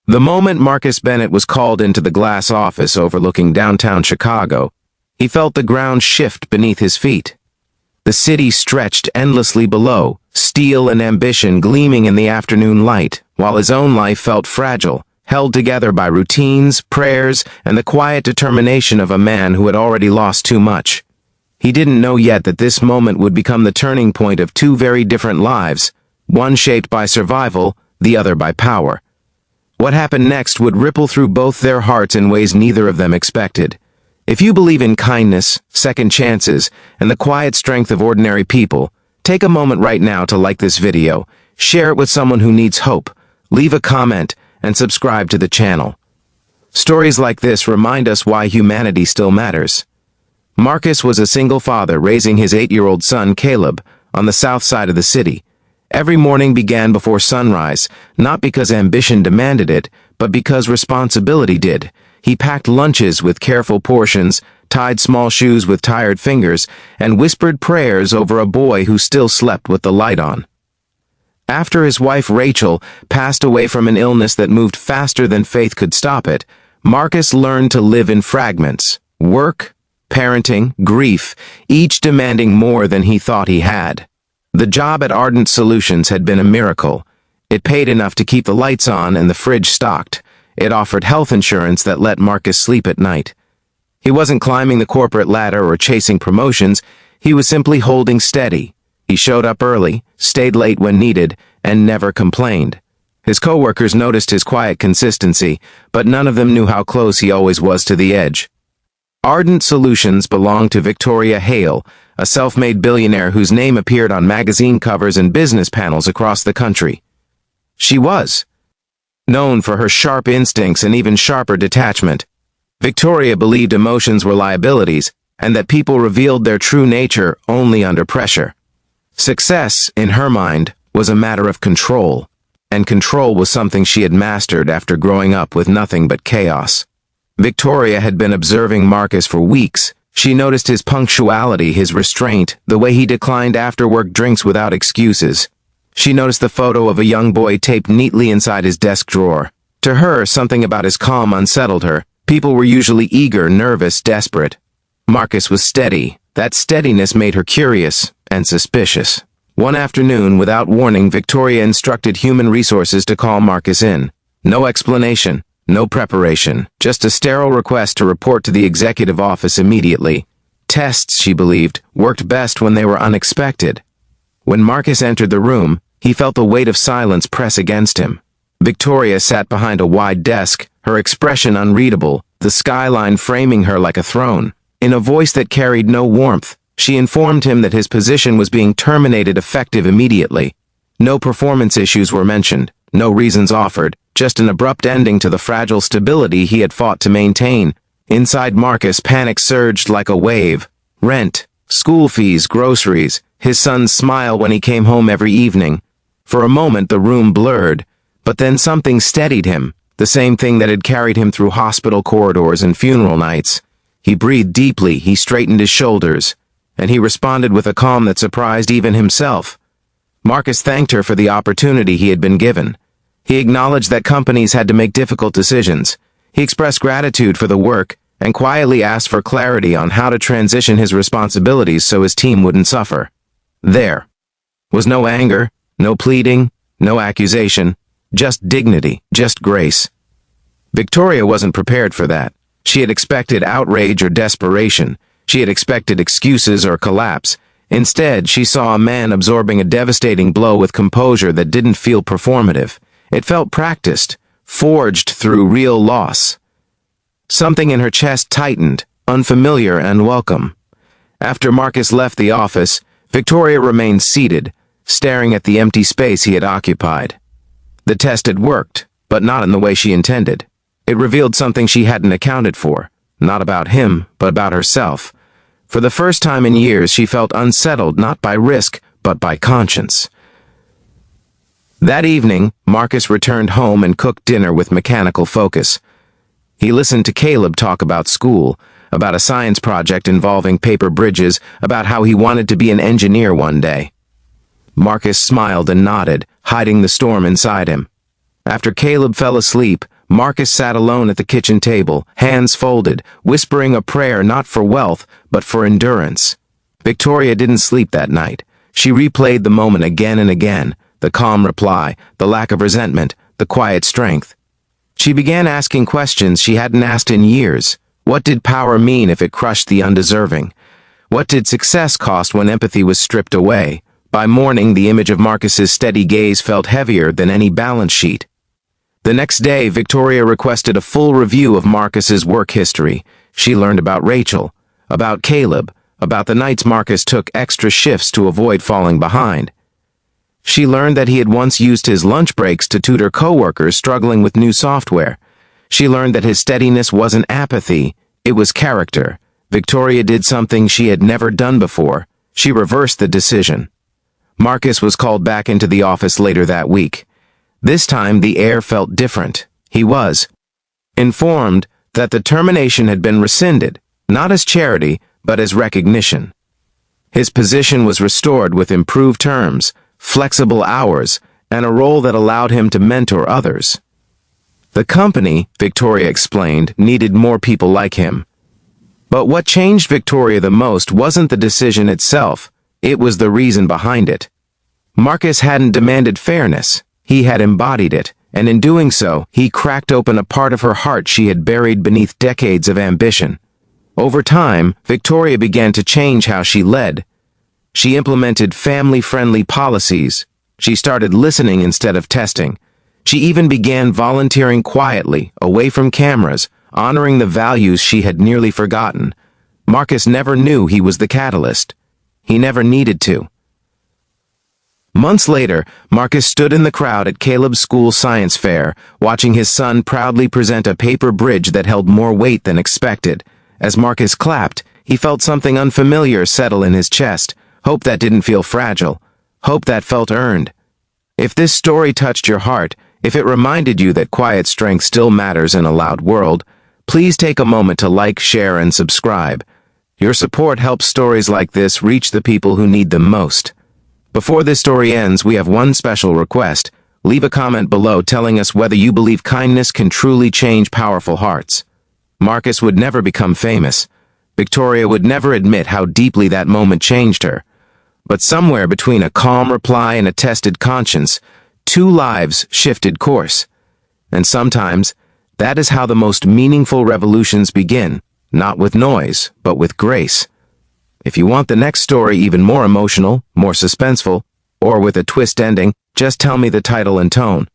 The moment Marcus Bennett was called into the glass office overlooking downtown Chicago, he felt the ground shift beneath his feet. The city stretched endlessly below, steel and ambition gleaming in the afternoon light, while his own life felt fragile, held together by routines, prayers, and the quiet determination of a man who had already lost too much. He didn't know yet that this moment would become the turning point of two very different lives, one shaped by survival, the other by power. What happened next would ripple through both their hearts in ways neither of them expected. If you believe in kindness, second chances, and the quiet strength of ordinary people, take a moment right now to like this video, share it with someone who needs hope, leave a comment, and subscribe to the channel. Stories like this remind us why humanity still matters. Marcus was a single father raising his 8-year-old son Caleb on the south side of the city. Every morning began before sunrise, not because ambition demanded it, but because responsibility did. He packed lunches with careful portions, tied small shoes with tired fingers, and whispered prayers over a boy who still slept with the light on. After his wife Rachel passed away from an illness that moved faster than faith could stop it, Marcus learned to live in fragments: work, parenting, grief, each demanding more than he thought he had. The job at Ardent Solutions had been a miracle. It paid enough to keep the lights on and the fridge stocked. It offered health insurance that let Marcus sleep at night. He wasn't climbing the corporate ladder or chasing promotions. He was simply holding steady. He showed up early, stayed late when needed, and never complained. His coworkers noticed his quiet consistency, but none of them knew how close he always was to the edge. Ardent Solutions belonged to Victoria Hale, a self-made billionaire whose name appeared on magazine covers and business panels across the country. She was known for her sharp instincts and even sharper detachment. Victoria believed emotions were liabilities, and that people revealed their true nature only under pressure. Success, in her mind, was a matter of control, and control was something she had mastered after growing up with nothing but chaos. Victoria had been observing Marcus for weeks. She noticed his punctuality, his restraint, the way he declined after-work drinks without excuses. She noticed the photo of a young boy taped neatly inside his desk drawer. To her, something about his calm unsettled her. People were usually eager, nervous, desperate. Marcus was steady. That steadiness made her curious and suspicious. One afternoon, without warning, Victoria instructed human resources to call Marcus in. No explanation. No preparation, just a sterile request to report to the executive office immediately. Tests, she believed, worked best when they were unexpected. When Marcus entered the room, he felt the weight of silence press against him. Victoria sat behind a wide desk, her expression unreadable, the skyline framing her like a throne. In a voice that carried no warmth, she informed him that his position was being terminated effective immediately. No performance issues were mentioned, no reasons offered, just an abrupt ending to the fragile stability he had fought to maintain. Inside Marcus, panic surged like a wave. Rent, school fees, groceries, his son's smile when he came home every evening. For a moment the room blurred, but then something steadied him, the same thing that had carried him through hospital corridors and funeral nights. He breathed deeply, he straightened his shoulders, and he responded with a calm that surprised even himself. Marcus thanked her for the opportunity he had been given. He acknowledged that companies had to make difficult decisions. He expressed gratitude for the work and quietly asked for clarity on how to transition his responsibilities so his team wouldn't suffer. There was no anger, no pleading, no accusation, just dignity, just grace. Victoria wasn't prepared for that. She had expected outrage or desperation. She had expected excuses or collapse. Instead, she saw a man absorbing a devastating blow with composure that didn't feel performative. It felt practiced, forged through real loss. Something in her chest tightened, unfamiliar and welcome. After Marcus left the office, Victoria remained seated, staring at the empty space he had occupied. The test had worked, but not in the way she intended. It revealed something she hadn't accounted for, not about him, but about herself. For the first time in years, she felt unsettled not by risk, but by conscience. That evening, Marcus returned home and cooked dinner with mechanical focus. He listened to Caleb talk about school, about a science project involving paper bridges, about how he wanted to be an engineer one day. Marcus smiled and nodded, hiding the storm inside him. After Caleb fell asleep, Marcus sat alone at the kitchen table, hands folded, whispering a prayer not for wealth, but for endurance. Victoria didn't sleep that night. She replayed the moment again and again, the calm reply, the lack of resentment, the quiet strength. She began asking questions she hadn't asked in years. What did power mean if it crushed the undeserving? What did success cost when empathy was stripped away? By morning, the image of Marcus's steady gaze felt heavier than any balance sheet. The next day, Victoria requested a full review of Marcus's work history. She learned about Rachel, about Caleb, about the nights Marcus took extra shifts to avoid falling behind. She learned that he had once used his lunch breaks to tutor coworkers struggling with new software. She learned that his steadiness wasn't apathy, it was character. Victoria did something she had never done before. She reversed the decision. Marcus was called back into the office later that week. This time, the air felt different. He was informed that the termination had been rescinded, not as charity, but as recognition. His position was restored with improved terms, flexible hours, and a role that allowed him to mentor others. The company, Victoria explained, needed more people like him. But what changed Victoria the most wasn't the decision itself, it was the reason behind it. Marcus hadn't demanded fairness, he had embodied it, and in doing so, he cracked open a part of her heart she had buried beneath decades of ambition. Over time, Victoria began to change how she led. She implemented family-friendly policies. She started listening instead of testing. She even began volunteering quietly, away from cameras, honoring the values she had nearly forgotten. Marcus never knew he was the catalyst. He never needed to. Months later, Marcus stood in the crowd at Caleb's school science fair, watching his son proudly present a paper bridge that held more weight than expected. As Marcus clapped, he felt something unfamiliar settle in his chest. Hope that didn't feel fragile. Hope that felt earned. If this story touched your heart, if it reminded you that quiet strength still matters in a loud world, please take a moment to like, share, and subscribe. Your support helps stories like this reach the people who need them most. Before this story ends, we have one special request. Leave a comment below telling us whether you believe kindness can truly change powerful hearts. Marcus would never become famous. Victoria would never admit how deeply that moment changed her. But somewhere between a calm reply and a tested conscience, two lives shifted course. And sometimes, that is how the most meaningful revolutions begin, not with noise, but with grace. If you want the next story even more emotional, more suspenseful, or with a twist ending, just tell me the title and tone.